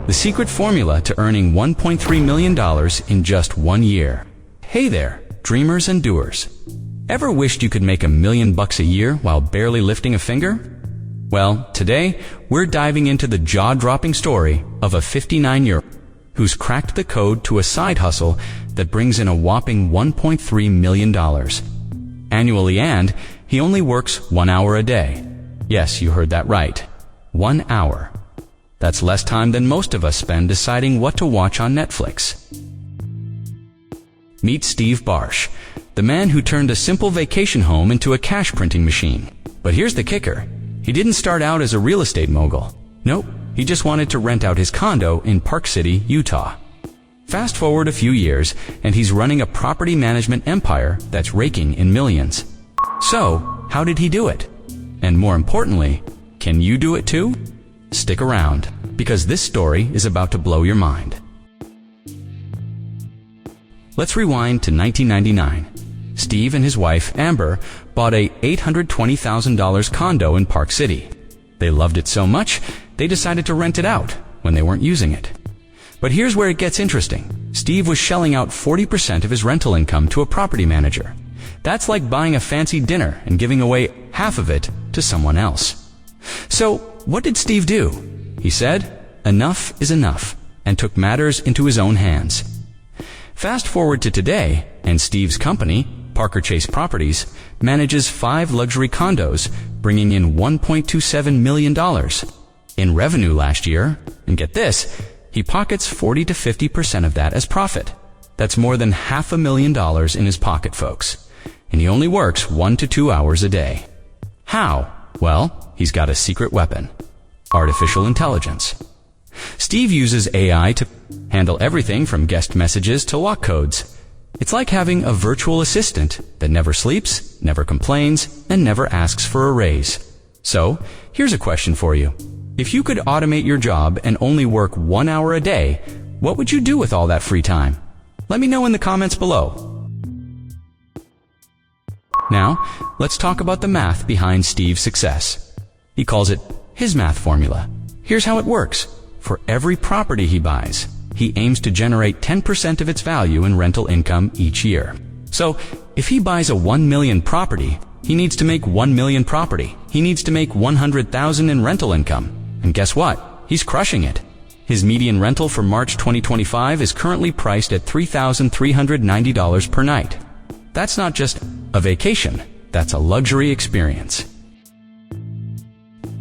the secret formula to earning $1.3 million in just 1 year. Hey there, dreamers and doers. Ever wished you could make $1 million a year while barely lifting a finger? Well, today, we're diving into the jaw-dropping story of a 59-year-old who's cracked the code to a side hustle that brings in a whopping $1.3 million annually, and he only works 1 hour a day. Yes, you heard that right. 1 hour. That's less time than most of us spend deciding what to watch on Netflix. Meet Steve Barsh, the man who turned a simple vacation home into a cash printing machine. But here's the kicker. He didn't start out as a real estate mogul. Nope, he just wanted to rent out his condo in Park City, Utah. Fast forward a few years, and he's running a property management empire that's raking in millions. So, how did he do it? And more importantly, can you do it too? Stick around, because this story is about to blow your mind. Let's rewind to 1999. Steve and his wife, Amber, bought a $820,000 condo in Park City. They loved it so much, they decided to rent it out when they weren't using it. But here's where it gets interesting. Steve was shelling out 40% of his rental income to a property manager. That's like buying a fancy dinner and giving away half of it to someone else. So, what did Steve do? He said, enough is enough, and took matters into his own hands. Fast forward to today, and Steve's company, Parker Chase Properties, manages 5 luxury condos, bringing in $1.27 million in revenue last year. And get this, he pockets 40 to 50% of that as profit. That's more than $500,000 in his pocket, folks. And he only works 1 to 2 hours a day. How? Well, he's got a secret weapon: artificial intelligence. Steve uses AI to handle everything from guest messages to lock codes. It's like having a virtual assistant that never sleeps, never complains, and never asks for a raise. So, here's a question for you. If you could automate your job and only work 1 hour a day, what would you do with all that free time? Let me know in the comments below. Now, let's talk about the math behind Steve's success. He calls it his math formula. Here's how it works. For every property he buys, he aims to generate 10% of its value in rental income each year. So, if he buys a 1 million property, he needs to make 1 million property. He needs to make 100,000 in rental income. And guess what? He's crushing it. His median rental for March 2025 is currently priced at $3,390 per night. That's not just a vacation, that's a luxury experience.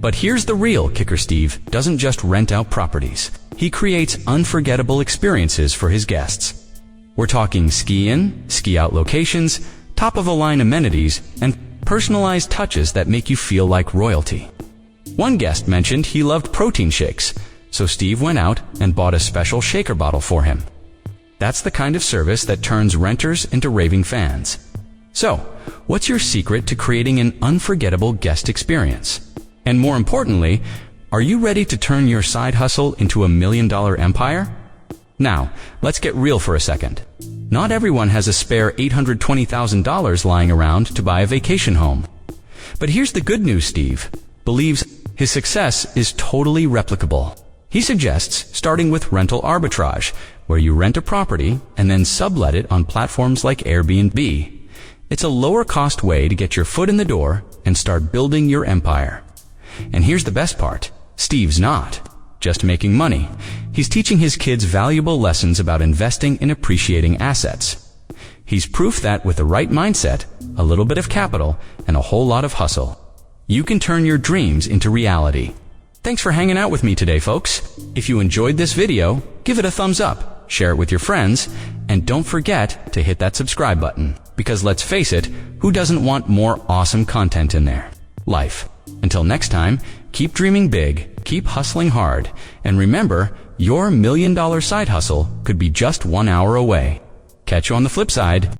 But here's the real kicker. Steve doesn't just rent out properties. He creates unforgettable experiences for his guests. We're talking ski-in, ski-out locations, top-of-the-line amenities, and personalized touches that make you feel like royalty. One guest mentioned he loved protein shakes, so Steve went out and bought a special shaker bottle for him. That's the kind of service that turns renters into raving fans. So, what's your secret to creating an unforgettable guest experience? And more importantly, are you ready to turn your side hustle into $1 million empire? Now, let's get real for a second. Not everyone has a spare $820,000 lying around to buy a vacation home. But here's the good news. Steve believes his success is totally replicable. He suggests starting with rental arbitrage, where you rent a property and then sublet it on platforms like Airbnb. It's a lower-cost way to get your foot in the door and start building your empire. And here's the best part. Steve's not just making money. He's teaching his kids valuable lessons about investing in appreciating assets. He's proof that with the right mindset, a little bit of capital, and a whole lot of hustle, you can turn your dreams into reality. Thanks for hanging out with me today, folks. If you enjoyed this video, give it a thumbs up, share it with your friends, and don't forget to hit that subscribe button. Because let's face it, who doesn't want more awesome content in their life? Until next time, keep dreaming big, keep hustling hard, and remember, your $1 million side hustle could be just 1 hour away. Catch you on the flip side.